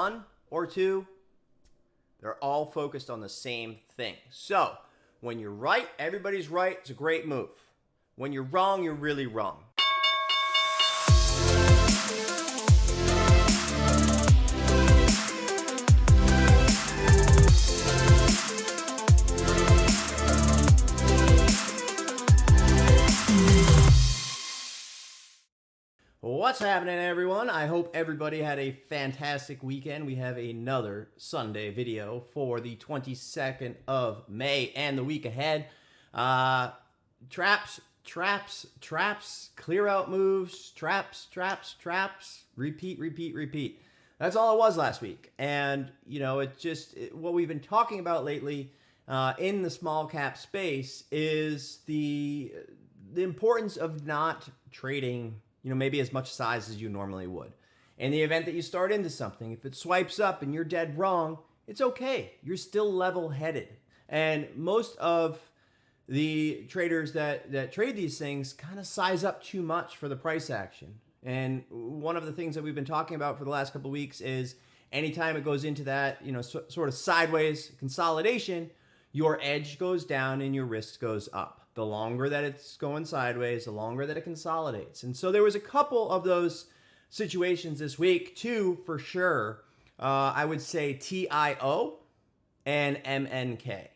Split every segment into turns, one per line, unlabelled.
one or two, they're all focused on the same thing. So when you're right, everybody's right. It's a great move. When you're wrong, you're really wrong. What's happening, everyone? I hope everybody had a fantastic weekend. We have another Sunday video for the 22nd of May and the week ahead. Traps, clear out moves, traps, repeat. That's all it was last week. And, you know, what we've been talking about lately in the small cap space is the importance of not trading, maybe as much size as you normally would. In the event that you start into something, if it swipes up and you're dead wrong, it's okay. You're still level-headed. And most of the traders that trade these things kind of size up too much for the price action. And one of the things that we've been talking about for the last couple of weeks is anytime it goes into that, sort of sideways consolidation, your edge goes down and your risk goes up. The longer that it's going sideways, the longer that it consolidates. And so there was a couple of those situations this week, two for sure. I would say TIO and MNK.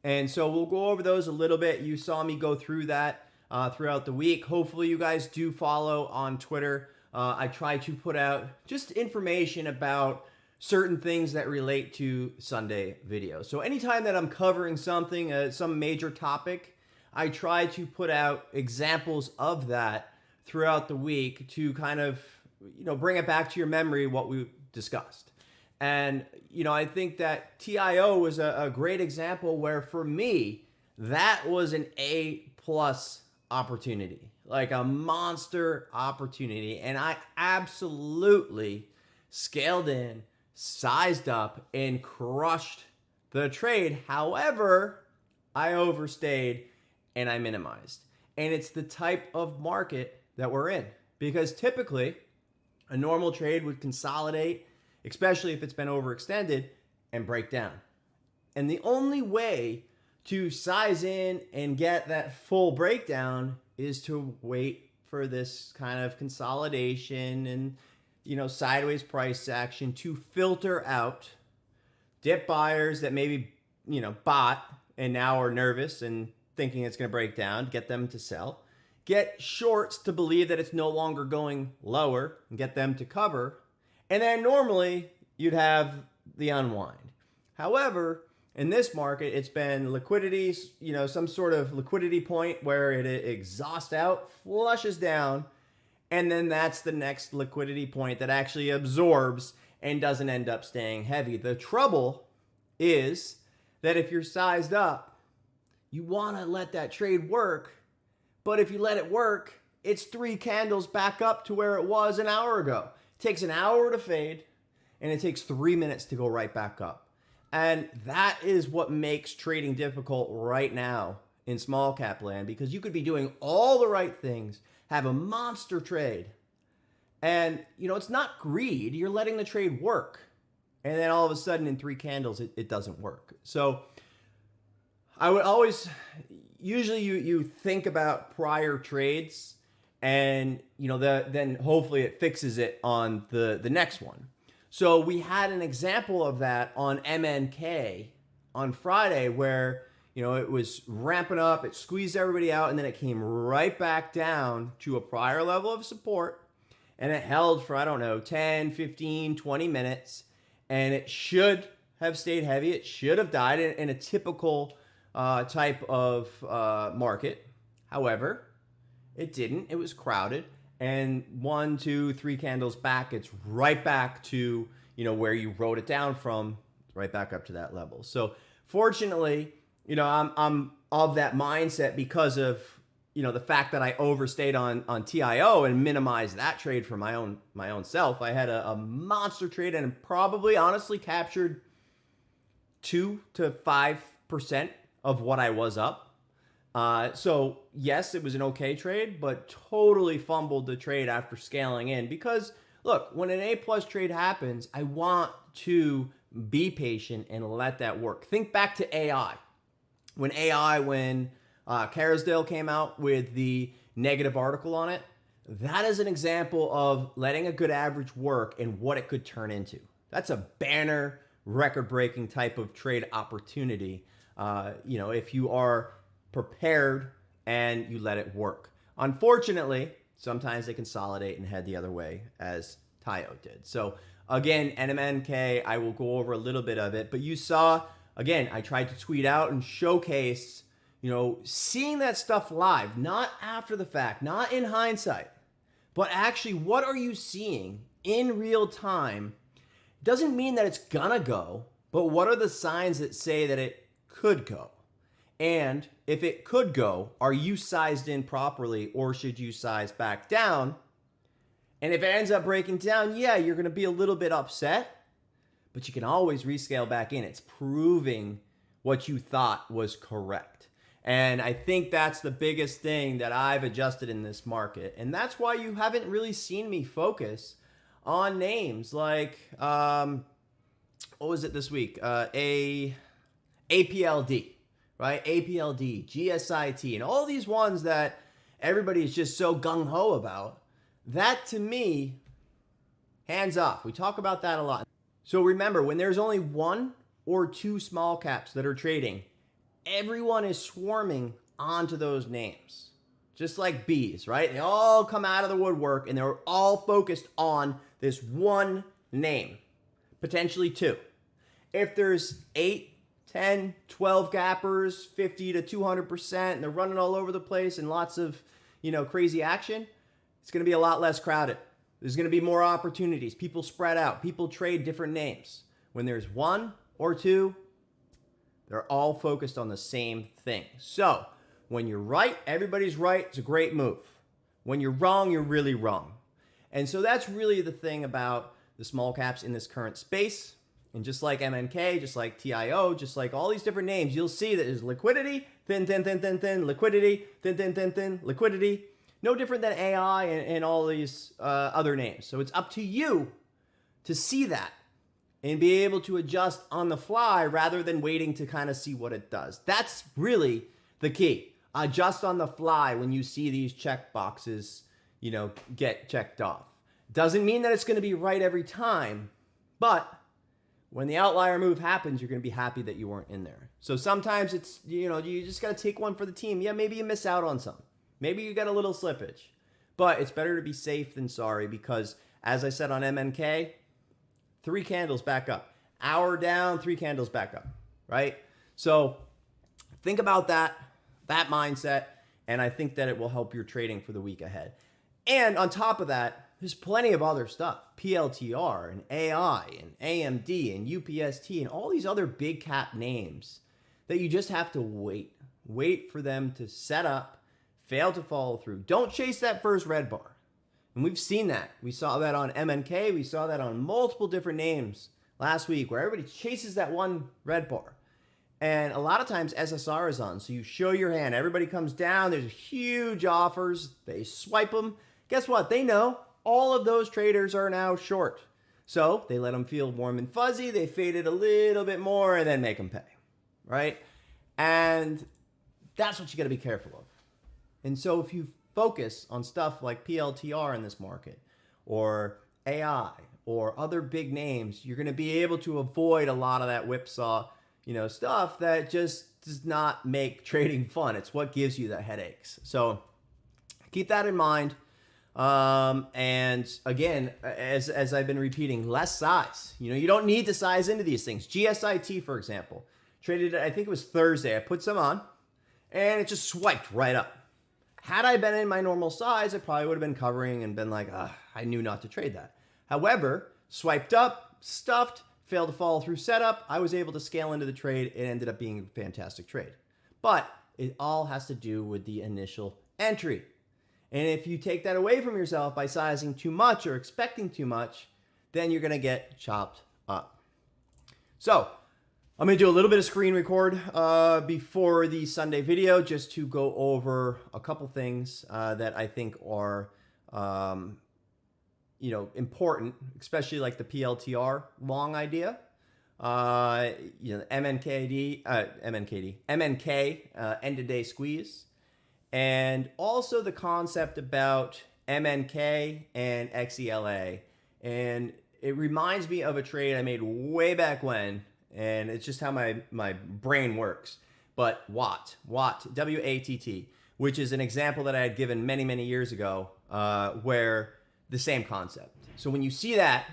And so we'll go over those a little bit. You saw me go through that throughout the week. Hopefully you guys do follow on Twitter. I try to put out just information about certain things that relate to Sunday videos. So anytime that I'm covering something, some major topic, I try to put out examples of that throughout the week to kind of, bring it back to your memory what we discussed. And, I think that TIO was a great example where for me, that was an A+ opportunity, like a monster opportunity. And I absolutely scaled in, sized up, and crushed the trade. However, I overstayed and I minimized. And it's the type of market that we're in, because typically a normal trade would consolidate, especially if it's been overextended, and break down. And the only way to size in and get that full breakdown is to wait for this kind of consolidation and, sideways price action to filter out dip buyers that maybe, bought and now are nervous and thinking it's going to break down, get them to sell, get shorts to believe that it's no longer going lower and get them to cover. And then normally you'd have the unwind. However, in this market, it's been liquidity, some sort of liquidity point where it exhausts out, flushes down, and then that's the next liquidity point that actually absorbs and doesn't end up staying heavy. The trouble is that if you're sized up, you want to let that trade work, but if you let it work, it's 3 candles back up to where it was an hour ago. It takes an hour to fade, and it takes 3 minutes to go right back up. And that is what makes trading difficult right now in small cap land, because you could be doing all the right things, have a monster trade, and it's not greed. You're letting the trade work, and then all of a sudden in 3 candles, it doesn't work. So I would always, usually you think about prior trades and, then hopefully it fixes it on the next one. So we had an example of that on MNK on Friday where, it was ramping up, it squeezed everybody out, and then it came right back down to a prior level of support, and it held for, 10, 15, 20 minutes, and it should have stayed heavy. It should have died in a typical type of market. However, it didn't. It was crowded, and 1, 2, 3 candles back, it's right back to where you wrote it down from, right back up to that level. So fortunately, I'm of that mindset because of the fact that I overstayed on TIO and minimized that trade for my own self. I had a monster trade and probably honestly captured 2 to 5% of what I was up. So yes, it was an okay trade, but totally fumbled the trade after scaling in because look, when an A plus trade happens, I want to be patient and let that work. Think back to AI. When Carousdale came out with the negative article on it, that is an example of letting a good average work and what it could turn into. That's a banner, record-breaking type of trade opportunity. If you are prepared and you let it work. Unfortunately, sometimes they consolidate and head the other way, as Tayo did. So again, NMNK, I will go over a little bit of it, but you saw, again, I tried to tweet out and showcase, seeing that stuff live, not after the fact, not in hindsight, but actually what are you seeing in real time? Doesn't mean that it's gonna go, but what are the signs that say that it could go? And if it could go, are you sized in properly or should you size back down? And if it ends up breaking down, yeah, you're going to be a little bit upset, but you can always rescale back in. It's proving what you thought was correct. And I think that's the biggest thing that I've adjusted in this market. And that's why you haven't really seen me focus on names like, what was it this week? APLD. Right? APLD, GSIT, and all these ones that everybody is just so gung-ho about. That, to me, hands off. We talk about that a lot. So remember, when there's only one or two small caps that are trading, everyone is swarming onto those names. Just like bees, right? They all come out of the woodwork, and they're all focused on this one name, potentially two. If there's 8, 10, 12 gappers, 50 to 200%, and they're running all over the place and lots of, crazy action, it's going to be a lot less crowded. There's going to be more opportunities. People spread out. People trade different names. When there's one or two, they're all focused on the same thing. So when you're right, everybody's right. It's a great move. When you're wrong, you're really wrong. And so that's really the thing about the small caps in this current space. And just like MNK, just like TIO, just like all these different names, you'll see that there's liquidity, thin, liquidity, thin, liquidity. No different than AI and all these other names. So it's up to you to see that and be able to adjust on the fly rather than waiting to kind of see what it does. That's really the key. Adjust on the fly when you see these check boxes, get checked off. Doesn't mean that it's going to be right every time, but when the outlier move happens, you're going to be happy that you weren't in there. So sometimes it's, you just got to take one for the team. Yeah, maybe you miss out on some. Maybe you got a little slippage. But it's better to be safe than sorry because, as I said on MNK, 3 candles back up. Hour down, 3 candles back up, right? So think about that mindset, and I think that it will help your trading for the week ahead. And on top of that, there's plenty of other stuff. PLTR and AI and AMD and UPST and all these other big cap names that you just have to wait. Wait for them to set up, fail to follow through. Don't chase that first red bar. And we've seen that. We saw that on MNK. We saw that on multiple different names last week where everybody chases that one red bar. And a lot of times SSR is on. So you show your hand. Everybody comes down. There's huge offers. They swipe them. Guess what? They know all of those traders are now short. So they let them feel warm and fuzzy. They fade it a little bit more and then make them pay. Right? And that's what you got to be careful of. And so if you focus on stuff like PLTR in this market or AI or other big names, you're going to be able to avoid a lot of that whipsaw, stuff that just does not make trading fun. It's what gives you the headaches. So keep that in mind. And again, as I've been repeating, less size. You don't need to size into these things. GSIT, for example, traded, I think it was Thursday. I put some on and it just swiped right up. Had I been in my normal size, I probably would have been covering and been like, I knew not to trade that. However, swiped up, stuffed, failed to follow through setup. I was able to scale into the trade. It ended up being a fantastic trade. But it all has to do with the initial entry. And if you take that away from yourself by sizing too much or expecting too much, then you're going to get chopped up. So I'm going to do a little bit of screen record before the Sunday video just to go over a couple things that I think are important, especially like the PLTR long idea. MNK, end of day squeeze, and also the concept about MNK and XELA. And it reminds me of a trade I made way back when, and it's just how my brain works. But Watt, WATT, which is an example that I had given many, many years ago, where the same concept. So when you see that,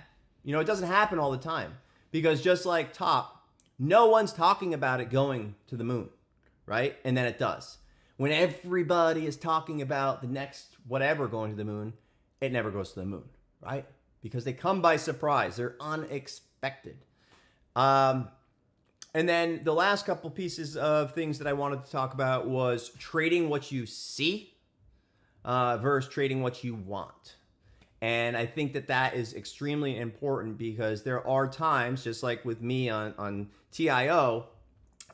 it doesn't happen all the time, because just like top, no one's talking about it going to the moon, right? And then it does. When everybody is talking about the next whatever going to the moon, it never goes to the moon, right? Because they come by surprise. They're unexpected. And then the last couple pieces of things that I wanted to talk about was trading what you see versus trading what you want. And I think that is extremely important, because there are times, just like with me on TIO,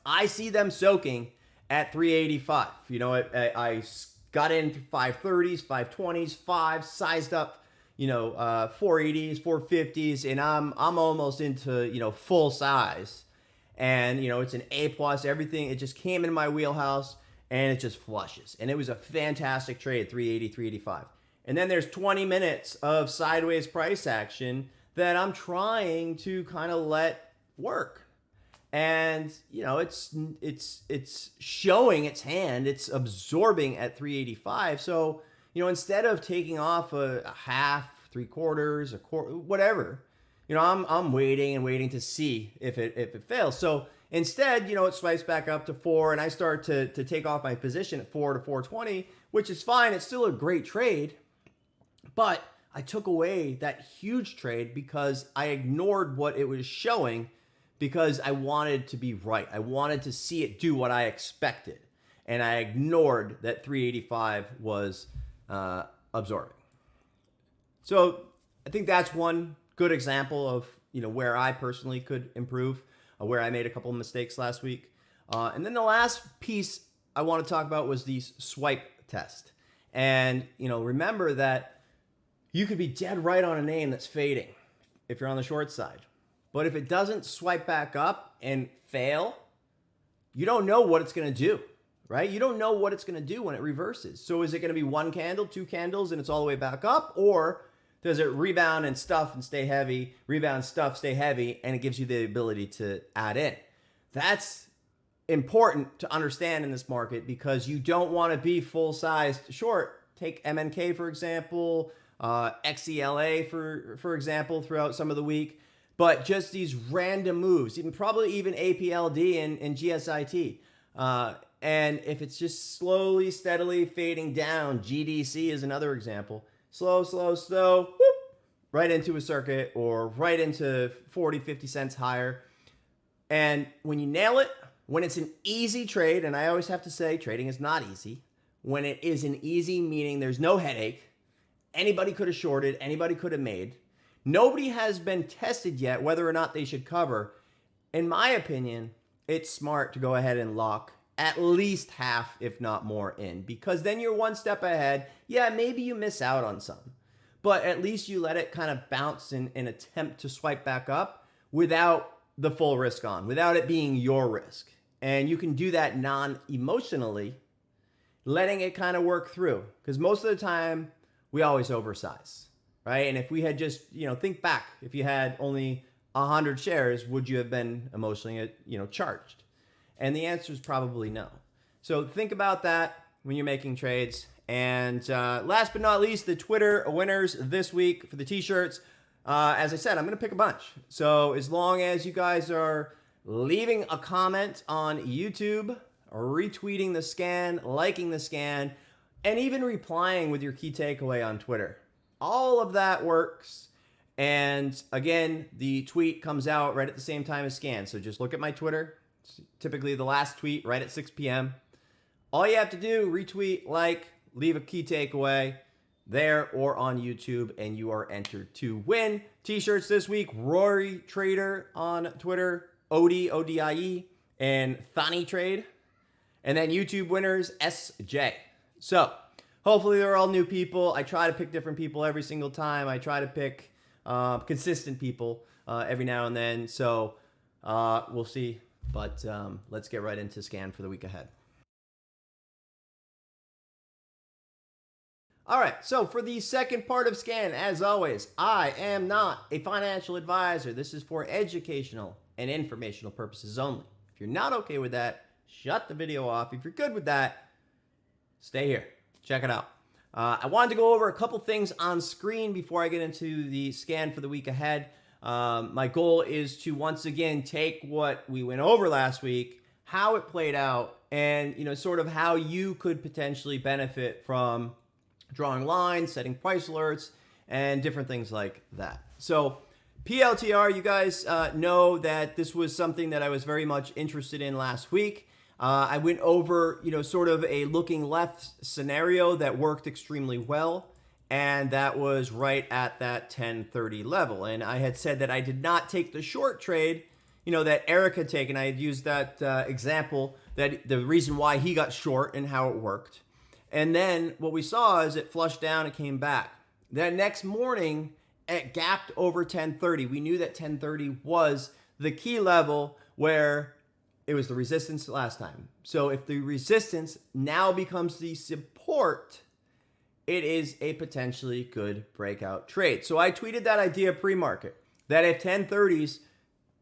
I see them soaking at 385. I got in 530s, 520s, 5s, sized up, 480s, 450s, and I'm almost into, full size. And, it's an A plus, everything. It just came in my wheelhouse and it just flushes. And it was a fantastic trade, 380, 385. And then there's 20 minutes of sideways price action that I'm trying to kind of let work. And, it's showing its hand, it's absorbing at 385. So, instead of taking off a half, 3/4, a quarter, whatever, I'm waiting and waiting to see if it fails. So instead, it swipes back up to 4, and I start to take off my position at 4 to 420, which is fine. It's still a great trade, but I took away that huge trade because I ignored what it was showing, because I wanted to be right. I wanted to see it do what I expected, and I ignored that 385 was absorbing. So I think that's one good example of where I personally could improve, where I made a couple of mistakes last week. And then the last piece I want to talk about was the swipe test. And remember that you could be dead right on a name that's fading if you're on the short side. But if it doesn't swipe back up and fail, you don't know what it's going to do, right? You don't know what it's going to do when it reverses. So is it going to be one candle, two candles, and it's all the way back up? Or does it rebound and stuff and stay heavy, rebound, stuff, stay heavy, and it gives you the ability to add in? That's important to understand in this market, because you don't want to be full-sized short. Take MNK, for example, XELA, for example, throughout some of the week. But just these random moves, probably even APLD and GSIT. And if it's just slowly, steadily fading down, GDC is another example. Slow, whoop, right into a circuit, or right into 40, 50 cents higher. And when you nail it, when it's an easy trade, and I always have to say trading is not easy. When it is an easy, meaning there's no headache, anybody could have shorted, anybody could have made. Nobody has been tested yet whether or not they should cover. In my opinion, it's smart to go ahead and lock at least half, if not more, in, because then you're one step ahead. Yeah, maybe you miss out on some, but at least you let it kind of bounce and attempt to swipe back up without the full risk on, without it being your risk. And you can do that non-emotionally, letting it kind of work through, because most of the time we always oversize. Right? And if we had just, think back, if you had only 100 shares, would you have been emotionally, charged? And the answer is probably no. So think about that when you're making trades. And last but not least, the Twitter winners this week for the t-shirts. As I said, I'm going to pick a bunch. So as long as you guys are leaving a comment on YouTube, retweeting the scan, liking the scan, and even replying with your key takeaway on Twitter, all of that works. And again, the tweet comes out right at the same time as scan. So just look at my Twitter. It's typically the last tweet right at 6 p.m. All you have to do, retweet, like, leave a key takeaway there or on YouTube, and you are entered to win t-shirts this week. Rory Trader on Twitter, Odie, O-D-I-E, and Thani Trade. And then YouTube winners, SJ. So hopefully they're all new people. I try to pick different people every single time. I try to pick consistent people every now and then. So we'll see. But let's get right into scan for the week ahead. All right, so for the second part of scan, as always, I am not a financial advisor. This is for educational and informational purposes only. If you're not okay with that, shut the video off. If you're good with that, stay here. Check it out. I wanted to go over a couple things on screen before I get into the scan for the week ahead. My goal is to once again take what we went over last week, how it played out, and sort of how you could potentially benefit from drawing lines, setting price alerts, and different things like that. So PLTR, you guys know that this was something that I was very much interested in last week. I went over, sort of a looking left scenario that worked extremely well, and that was right at that 1030 level. And I had said that I did not take the short trade, that Eric had taken. I had used that example, that the reason why he got short and how it worked. And then what we saw is it flushed down and came back. That next morning, it gapped over 1030. We knew that 1030 was the key level where it was the resistance last time. So if the resistance now becomes the support, it is a potentially good breakout trade. So I tweeted that idea pre-market, that if 1030's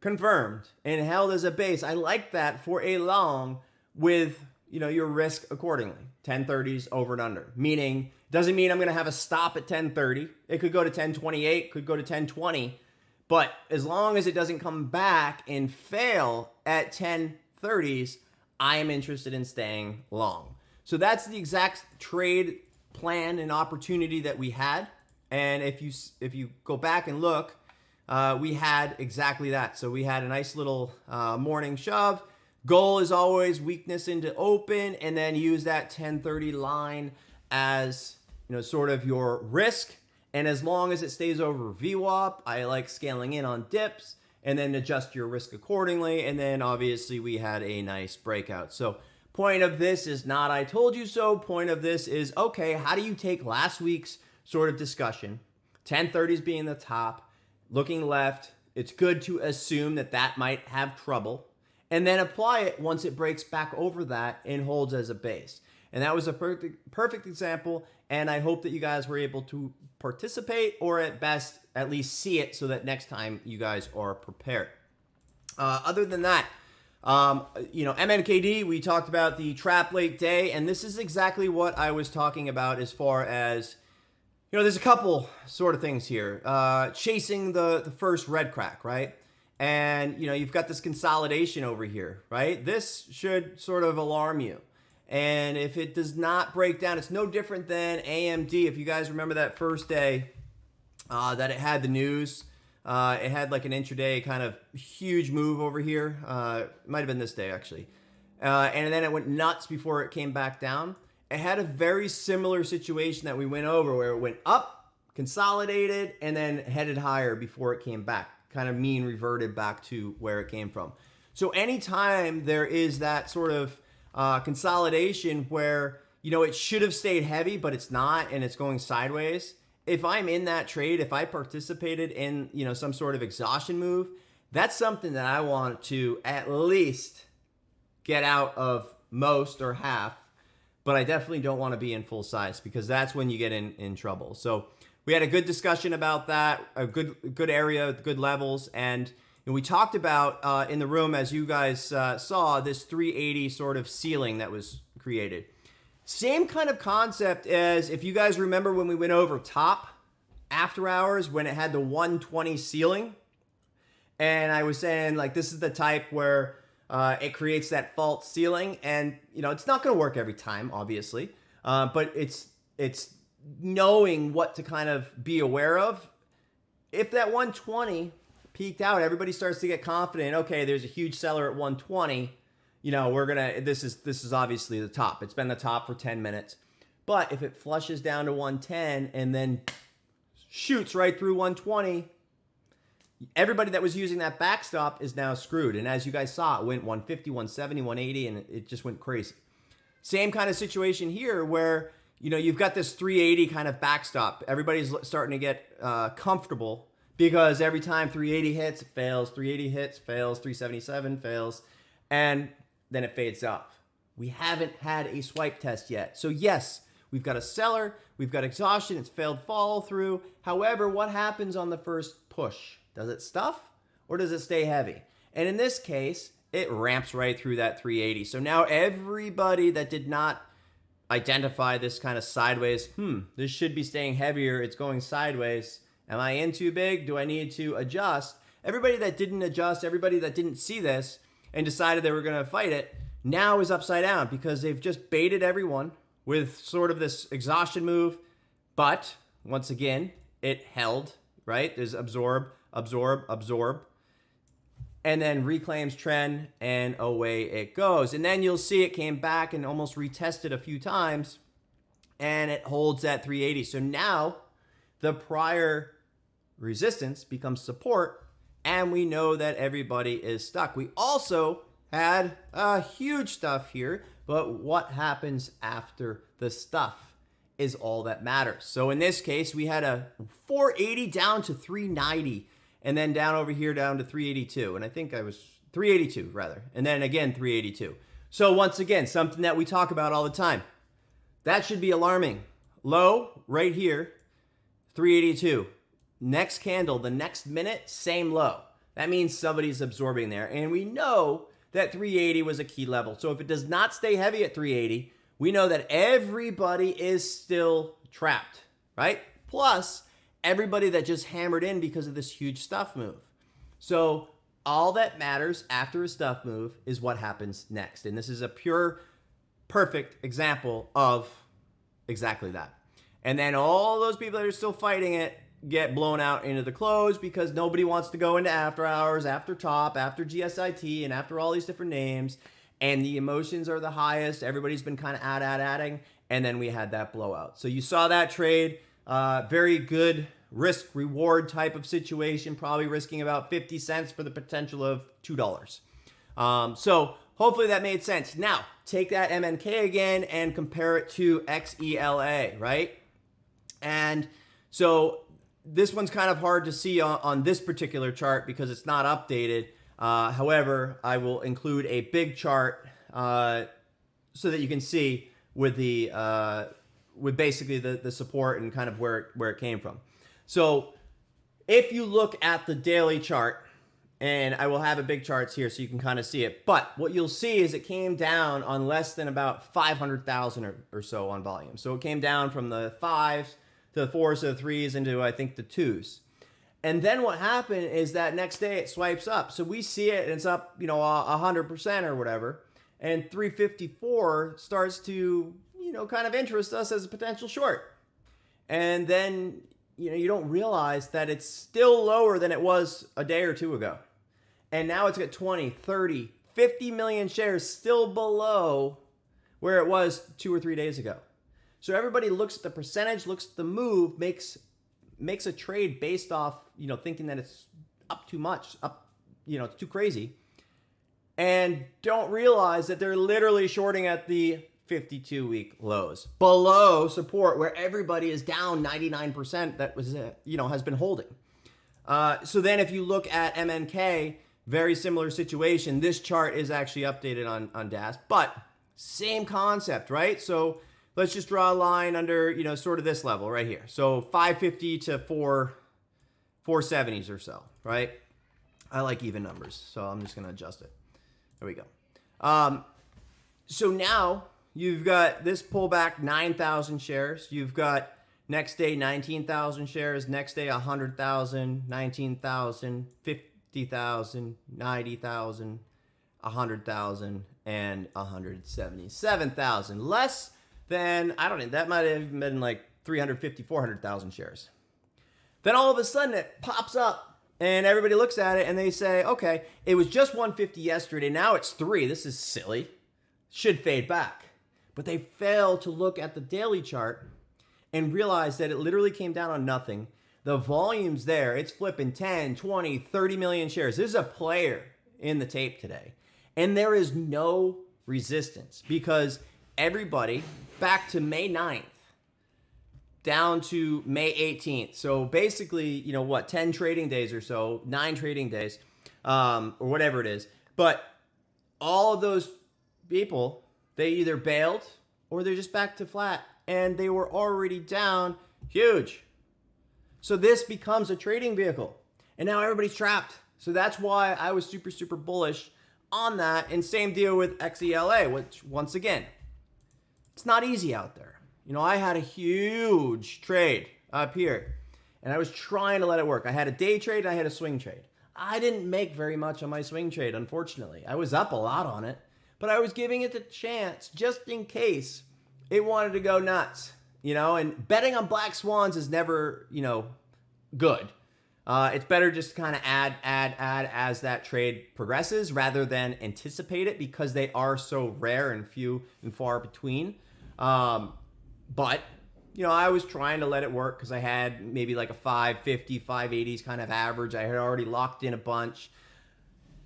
confirmed and held as a base, I like that for a long with your risk accordingly. 1030s over and under. Meaning, doesn't mean I'm going to have a stop at 1030. It could go to 1028, could go to 1020. But as long as it doesn't come back and fail at 1030s, I am interested in staying long. So that's the exact trade plan and opportunity that we had. And if you go back and look, we had exactly that. So we had a nice little morning shove. Goal is always weakness into open, and then use that 1030 line as sort of your risk. And as long as it stays over VWAP, I like scaling in on dips and then adjust your risk accordingly. And then obviously we had a nice breakout. So point of this is not I told you so. Point of this is, okay, how do you take last week's sort of discussion, 1030s being the top, looking left, it's good to assume that that might have trouble, and then apply it once it breaks back over that and holds as a base. And that was a perfect example, and I hope that you guys were able to participate, or at best, at least see it so that next time you guys are prepared. Other than that, MNKD, we talked about the trap late day, and this is exactly what I was talking about as far as, there's a couple sort of things here. Chasing the first red crack, right? And, you've got this consolidation over here, right? This should sort of alarm you. And if it does not break down, it's no different than AMD. If you guys remember that first day that it had the news, it had like an intraday kind of huge move over here. It might have been this day, actually. And then it went nuts before it came back down. It had a very similar situation that we went over, where it went up, consolidated, and then headed higher before it came back. Kind of mean reverted back to where it came from. So anytime there is that sort of consolidation where, it should have stayed heavy, but it's not, and it's going sideways. If I'm in that trade, if I participated in, some sort of exhaustion move, that's something that I want to at least get out of most or half, but I definitely don't want to be in full size, because that's when you get in trouble. So we had a good discussion about that, a good area, good levels, and we talked about in the room, as you guys saw, this 380 sort of ceiling that was created. Same kind of concept as if you guys remember when we went over top after hours, when it had the 120 ceiling, and I was saying like this is the type where it creates that false ceiling, and it's not going to work every time, obviously, but it's knowing what to kind of be aware of. If that 120 peaked out, everybody starts to get confident. Okay, there's a huge seller at 120. This is obviously the top. It's been the top for 10 minutes. But if it flushes down to 110 and then shoots right through 120, everybody that was using that backstop is now screwed. And as you guys saw, it went 150, 170, 180, and it just went crazy. Same kind of situation here where you've got this 380 kind of backstop. Everybody's starting to get comfortable because every time 380 hits, it fails. 380 hits, fails. 377 fails. And then it fades off. We haven't had a swipe test yet. So yes, we've got a seller, we've got exhaustion, it's failed follow through. However, what happens on the first push? Does it stuff or does it stay heavy? And in this case, it ramps right through that 380. So now everybody that did not identify this kind of sideways, this should be staying heavier, it's going sideways. Am I in too big? Do I need to adjust? Everybody that didn't adjust, everybody that didn't see this and decided they were going to fight it, now is upside down because they've just baited everyone with sort of this exhaustion move. But once again, it held, right? There's absorb, absorb, absorb, and then reclaims trend and away it goes. And then you'll see it came back and almost retested a few times and it holds at 380. So now the prior resistance becomes support and we know that everybody is stuck. We also had a huge stuff here, but what happens after the stuff is all that matters. So in this case, we had a 480 down to 390, and then down over here down to 382. And I think I was 382 rather, and then again 382. So once again, something that we talk about all the time. That should be alarming. Low right here, 382. Next candle, the next minute, same low. That means somebody's absorbing there. And we know that 380 was a key level. So if it does not stay heavy at 380, we know that everybody is still trapped, right? Plus, everybody that just hammered in because of this huge stuff move. So all that matters after a stuff move is what happens next. And this is a pure, perfect example of exactly that. And then all those people that are still fighting it get blown out into the close because nobody wants to go into after hours, after top, after GSIT, and after all these different names. And the emotions are the highest. Everybody's been kind of adding. And then we had that blowout. So you saw that trade. Very good risk reward type of situation, probably risking about 50 cents for the potential of $2. So hopefully that made sense. Now, take that MNK again and compare it to XELA, right? And so this one's kind of hard to see on this particular chart because it's not updated. However, I will include a big chart so that you can see with the with basically the support and kind of where it came from. So if you look at the daily chart, and I will have a big charts here so you can kind of see it, but what you'll see is it came down on less than about 500,000 or so on volume. So it came down from the 5s to the 4s to the 3s into I think the 2s. And then what happened is that next day it swipes up. So we see it and it's up, 100% or whatever. And 354 starts to, kind of interest us as a potential short. And then, you don't realize that it's still lower than it was a day or two ago. And now it's got 20, 30, 50 million shares still below where it was 2 or 3 days ago. So everybody looks at the percentage, looks at the move, makes a trade based off, thinking that it's up too much, it's too crazy, and don't realize that they're literally shorting at the 52-week lows below support where everybody is down 99% that was, has been holding. So then if you look at MNK, very similar situation. This chart is actually updated on DAS, but same concept, right? So let's just draw a line under, sort of this level right here. So 550 to 470s or so, right? I like even numbers, so I'm just going to adjust it. There we go. So now you've got this pullback, 9,000 shares. You've got next day 19,000 shares, next day 100,000, 19,000, 50,000, 90,000, 100,000, and 177,000. Less than, I don't know, that might have been like 350, 400,000 shares. Then all of a sudden it pops up and everybody looks at it and they say, okay, it was just 150 yesterday. Now it's 3. This is silly. Should fade back. But they fail to look at the daily chart and realize that it literally came down on nothing. The volume's there. It's flipping 10, 20, 30 million shares. There's a player in the tape today. And there is no resistance because everybody back to May 9th, down to May 18th. So basically, 10 trading days or so, 9 trading days, or whatever it is. But all of those people, they either bailed or they're just back to flat. And they were already down huge. So this becomes a trading vehicle. And now everybody's trapped. So that's why I was super, super bullish on that. And same deal with XELA, which once again, it's not easy out there. I had a huge trade up here and I was trying to let it work. I had a day trade, I had a swing trade. I didn't make very much on my swing trade, unfortunately. I was up a lot on it, but I was giving it the chance just in case it wanted to go nuts, and betting on black swans is never, good. It's better just kind of add as that trade progresses rather than anticipate it because they are so rare and few and far between. But, I was trying to let it work because I had maybe like a 550, 580s kind of average. I had already locked in a bunch.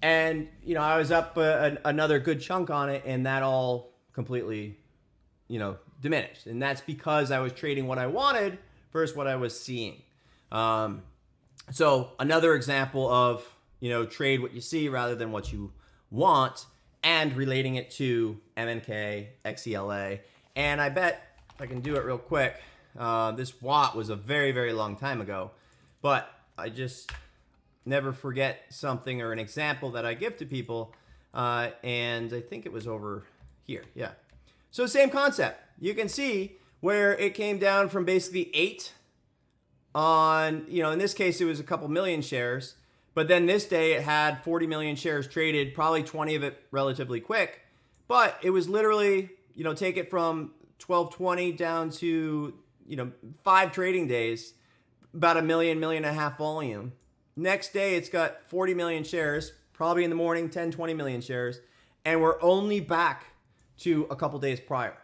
And, I was up another good chunk on it and that all completely, diminished. And that's because I was trading what I wanted versus what I was seeing. So another example of, trade what you see rather than what you want and relating it to MNK, XELA. And I bet if I can do it real quick, this Watt was a very, very long time ago, but I just never forget something or an example that I give to people. And I think it was over here. Yeah. So same concept. You can see where it came down from basically 8 on, in this case, it was a couple million shares. But then this day it had 40 million shares traded, probably 20 of it relatively quick. But it was literally, take it from 1220 down to, 5 trading days, about $1 million, $1.5 million volume. Next day it's got 40 million shares, probably in the morning, 10, 20 million shares. And we're only back to a couple days prior.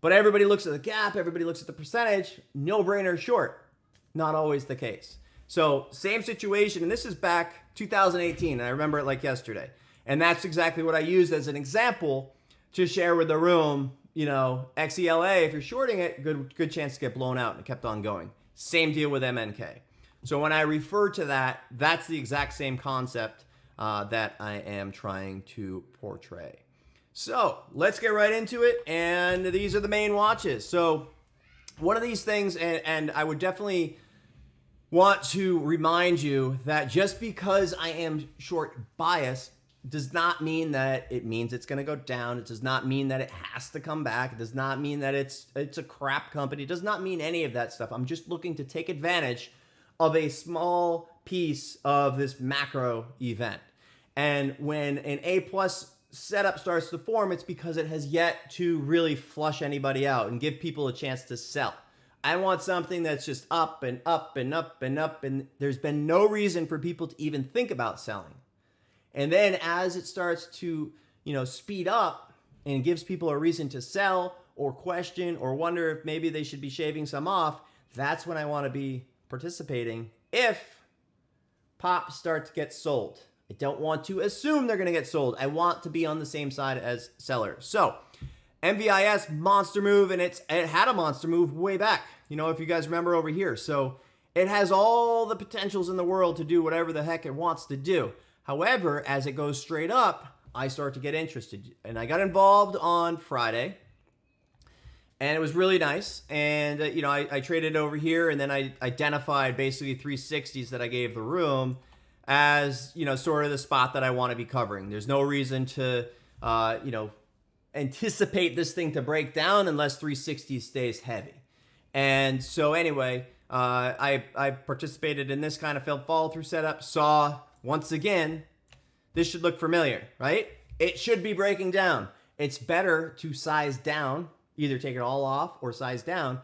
But everybody looks at the gap, everybody looks at the percentage, no brainer short. Not always the case. So same situation, and this is back 2018, and I remember it like yesterday. And that's exactly what I used as an example to share with the room, XELA, if you're shorting it, good chance to get blown out, and it kept on going. Same deal with MNK. So when I refer to that, that's the exact same concept that I am trying to portray. So let's get right into it, and these are the main watches. So one of these things, and I would definitely want to remind you that just because I am short biased does not mean that it means it's going to go down. It does not mean that it has to come back. It does not mean that it's a crap company. It does not mean any of that stuff. I'm just looking to take advantage of a small piece of this macro event. And when an A-plus setup starts to form, it's because it has yet to really flush anybody out and give people a chance to sell. I want something that's just up and up and up and up, and there's been no reason for people to even think about selling. And then as it starts to, speed up and gives people a reason to sell or question or wonder if maybe they should be shaving some off, that's when I want to be participating if pops start to get sold. I don't want to assume they're going to get sold. I want to be on the same side as sellers. So MVIS monster move, and it had a monster move way back, if you guys remember over here. So it has all the potentials in the world to do whatever the heck it wants to do. However, as it goes straight up, I start to get interested. And I got involved on Friday, and it was really nice. And, I traded over here, and then I identified basically 360s that I gave the room as, sort of the spot that I want to be covering. There's no reason to, anticipate this thing to break down unless 360 stays heavy. And so anyway, I participated in this kind of follow through setup, saw once again, this should look familiar, right? It should be breaking down. It's better to size down, either take it all off or size down,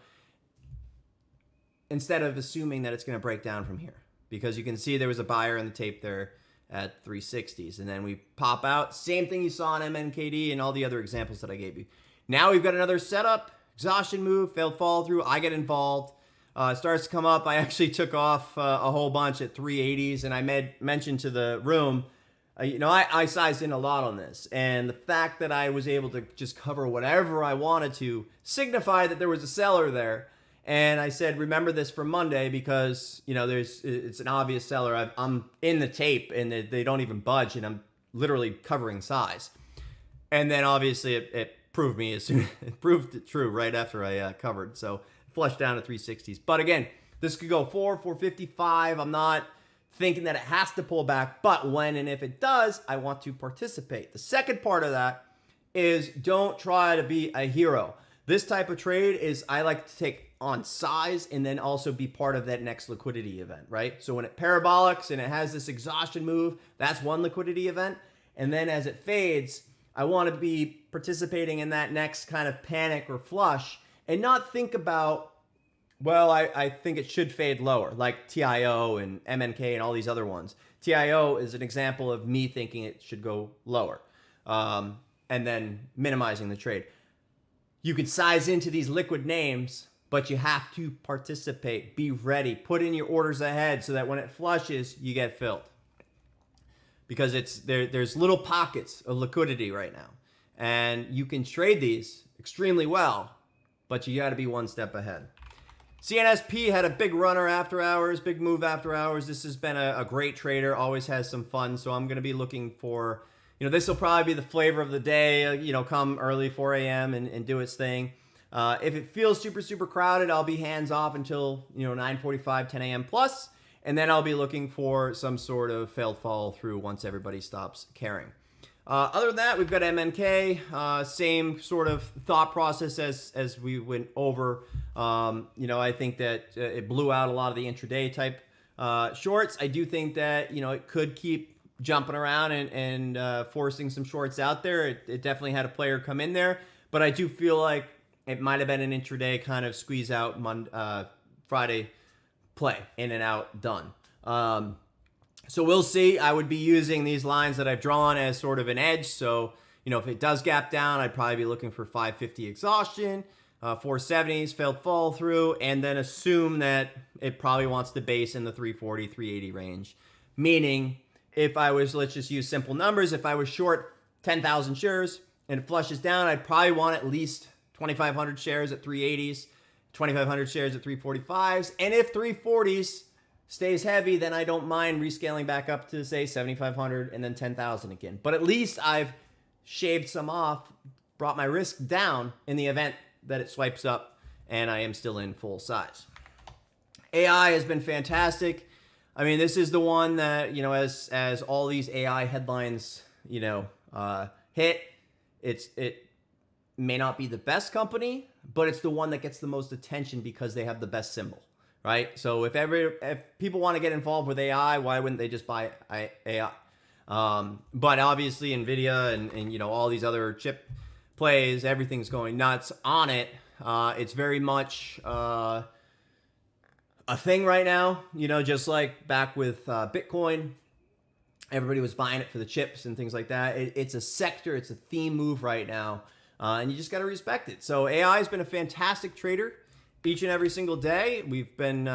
instead of assuming that it's going to break down from here. Because you can see there was a buyer in the tape there at 360s. And then we pop out. Same thing you saw on MNKD and all the other examples that I gave you. Now we've got another setup. Exhaustion move, failed follow through. I get involved. It starts to come up. I actually took off a whole bunch at 380s. And I mentioned to the room, I sized in a lot on this. And the fact that I was able to just cover whatever I wanted to signified that there was a seller there. And I said, remember this for Monday because, it's an obvious seller. I'm in the tape and they don't even budge and I'm literally covering size. And then obviously it proved me it proved it true right after I covered. So flushed down to 360s. But again, this could go 455. I'm not thinking that it has to pull back, but when and if it does, I want to participate. The second part of that is don't try to be a hero. This type of trade is I like to take on size and then also be part of that next liquidity event, right? So when it parabolics and it has this exhaustion move, that's one liquidity event. And then as it fades, I want to be participating in that next kind of panic or flush and not think about, well, I think it should fade lower, like TIO and MNK and all these other ones. TIO is an example of me thinking it should go lower and then minimizing the trade. You can size into these liquid names, but you have to participate, be ready, put in your orders ahead so that when it flushes, you get filled. Because there's little pockets of liquidity right now. And you can trade these extremely well, but you got to be one step ahead. CNSP had a big runner after hours, big move after hours. This has been a great trader, always has some fun. So I'm going to be looking for, this will probably be the flavor of the day, come early 4 a.m. and do its thing. If it feels super, super crowded, I'll be hands off until, 9:45, 10 a.m. plus. And then I'll be looking for some sort of failed follow through once everybody stops caring. Other than that, we've got MNK, same sort of thought process as we went over. I think that it blew out a lot of the intraday type shorts. I do think that, it could keep jumping around and forcing some shorts out there. It definitely had a player come in there, but I do feel like it might have been an intraday kind of squeeze out Friday play, in and out, done. So we'll see. I would be using these lines that I've drawn as sort of an edge. So, if it does gap down, I'd probably be looking for 550 exhaustion, 470s, failed follow through, and then assume that it probably wants to base in the 340, 380 range. Meaning, if I was, let's just use simple numbers, if I was short 10,000 shares and it flushes down, I'd probably want at least 2,500 shares at 380s, 2,500 shares at 345s. And if 340s stays heavy, then I don't mind rescaling back up to, say, 7,500 and then 10,000 again. But at least I've shaved some off, brought my risk down in the event that it swipes up and I am still in full size. AI has been fantastic. I mean, this is the one that, as all these AI headlines, hit, it may not be the best company, but it's the one that gets the most attention because they have the best symbol, right? So if people want to get involved with AI, why wouldn't they just buy AI? But obviously NVIDIA and all these other chip plays, everything's going nuts on it. It's very much a thing right now, just like back with Bitcoin. Everybody was buying it for the chips and things like that. It's a sector, it's a theme move right now. And you just got to respect it. So AI has been a fantastic trader each and every single day. We've been,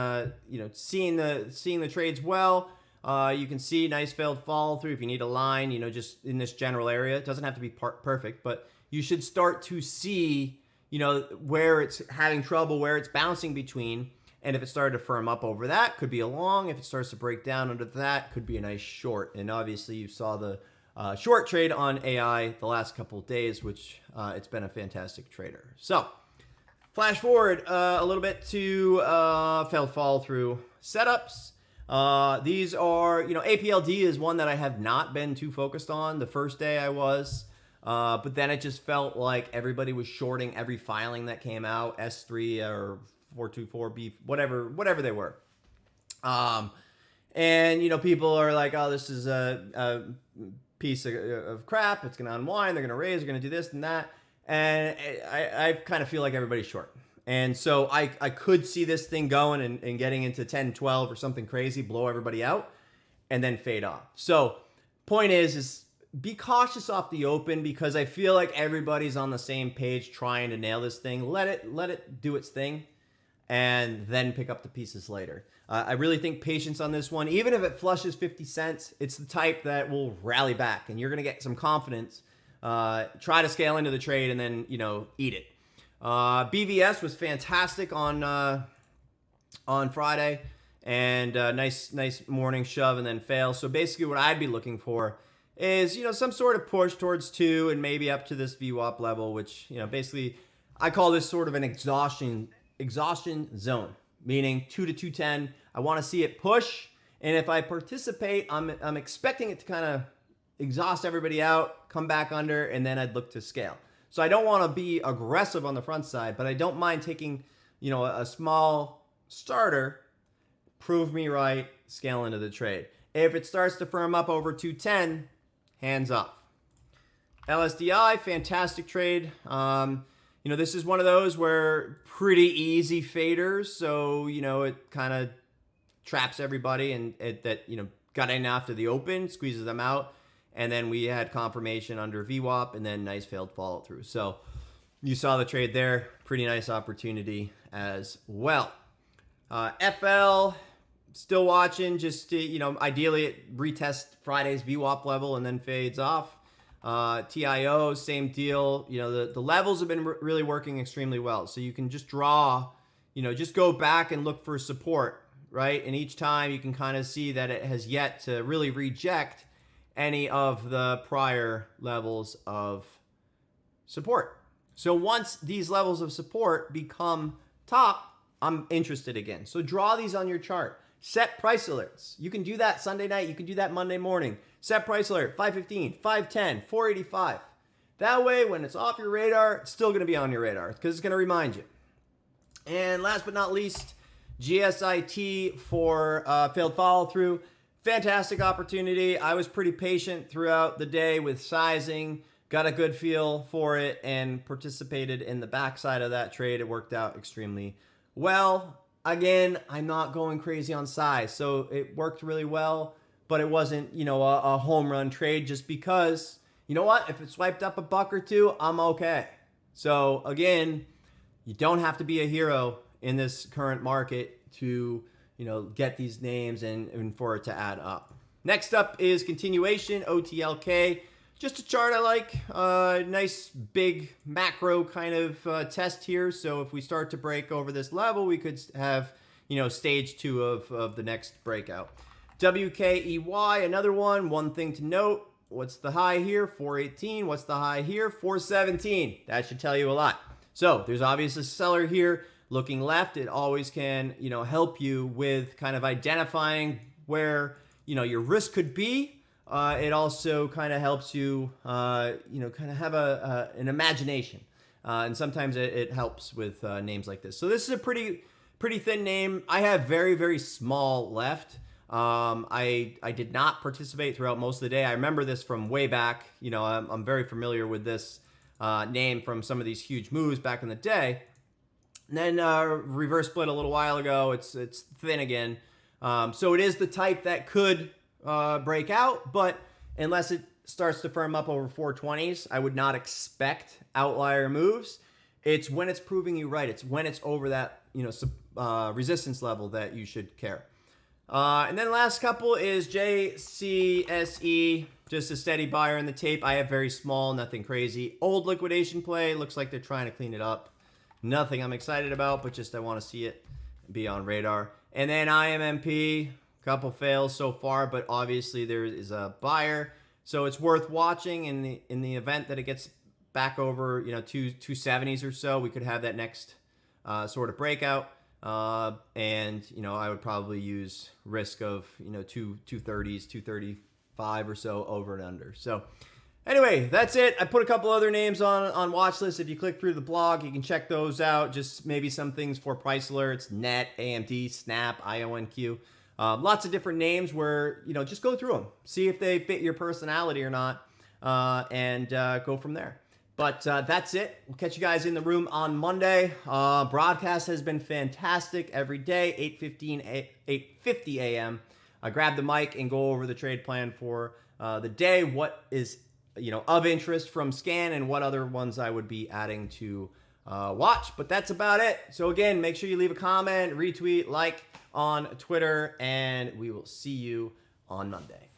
seeing the trades well. You can see nice failed follow through if you need a line, just in this general area. It doesn't have to be perfect, but you should start to see, where it's having trouble, where it's bouncing between. And if it started to firm up over that, could be a long. If it starts to break down under that, could be a nice short. And obviously you saw the short trade on AI the last couple of days, which it's been a fantastic trader. So flash forward a little bit to failed follow through setups. These are, APLD is one that I have not been too focused on. The first day I was, but then it just felt like everybody was shorting every filing that came out, S3 or 424B, whatever they were. And, people are like, oh, this is a piece of crap. It's going to unwind. They're going to raise. They're going to do this and that. And I kind of feel like everybody's short. And so I could see this thing going and getting into 10, 12 or something crazy, blow everybody out, and then fade off. So point is be cautious off the open because I feel like everybody's on the same page trying to nail this thing. Let it do its thing and then pick up the pieces later. I really think patience on this one. Even if it flushes 50 cents, it's the type that will rally back and you're going to get some confidence. Try to scale into the trade and then, eat it. BVS was fantastic on Friday, and nice morning shove and then fail. So basically what I'd be looking for is, some sort of push towards 2 and maybe up to this VWAP level, which, basically I call this sort of an exhaustion zone, meaning 2 to 210. I want to see it push, and if I participate, I'm expecting it to kind of exhaust everybody out, come back under, and then I'd look to scale. So I don't want to be aggressive on the front side, but I don't mind taking, a small starter, prove me right, scale into the trade. If it starts to firm up over 210, hands up. LSDI, fantastic trade. This is one of those where pretty easy faders, so, it kind of traps everybody, and got in after the open, squeezes them out, and then we had confirmation under VWAP, and then nice failed follow through. So you saw the trade there, pretty nice opportunity as well. FL, still watching, just ideally it retests Friday's VWAP level and then fades off. TIO, same deal. The levels have been really working extremely well. So you can just draw, just go back and look for support, right? And each time you can kind of see that it has yet to really reject any of the prior levels of support. So once these levels of support become top, I'm interested again. So draw these on your chart. Set price alerts. You can do that Sunday night. You can do that Monday morning. Set price alert, 515, 510, 485. That way, when it's off your radar, it's still going to be on your radar because it's going to remind you. And last but not least, GSIT for failed follow through. Fantastic opportunity. I was pretty patient throughout the day with sizing, got a good feel for it, and participated in the backside of that trade. It worked out extremely well. Again, I'm not going crazy on size, so it worked really well, but it wasn't, a home run trade just because, if it swiped up a buck or two, I'm okay. So again, you don't have to be a hero in this current market to, get these names and for it to add up. Next up is continuation, OTLK. Just a chart I like. Nice big macro kind of test here. So if we start to break over this level, we could have, stage 2 of the next breakout. WKEY, another one. One thing to note. What's the high here? 418. What's the high here? 417. That should tell you a lot. So there's obviously a seller here looking left. It always can, help you with kind of identifying where, your risk could be. It also kind of helps you, kind of have an imagination. And sometimes it helps with names like this. So this is a pretty thin name. I have very, very small left. I did not participate throughout most of the day. I remember this from way back. I'm very familiar with this name from some of these huge moves back in the day. And then reverse split a little while ago. It's thin again. So it is the type that could break out, but unless it starts to firm up over 420s, I would not expect outlier moves. It's when it's proving you right. It's when it's over that resistance level that you should care. And then last couple is JCSE, just a steady buyer in the tape. I have very small, nothing crazy. Old liquidation play. Looks like they're trying to clean it up. Nothing I'm excited about, but just I want to see it be on radar. And then IMMP. Couple fails so far, but obviously there is a buyer, so it's worth watching. In the event that it gets back over 270s or so, we could have that next sort of breakout, and I would probably use risk of 230s, 235 or so over and under. So anyway, that's it. I put a couple other names on watch list. If you click through the blog, you can check those out. Just maybe some things for price alerts: NET, AMD, Snap, IONQ. Lots of different names where, just go through them, see if they fit your personality or not, and go from there. But that's it. We'll catch you guys in the room on Monday. Broadcast has been fantastic every day, 8:50 a.m. I grab the mic and go over the trade plan for the day, what is of interest from Scan, and what other ones I would be adding to watch. But that's about it. So again, make sure you leave a comment, retweet, like on Twitter, and we will see you on Monday.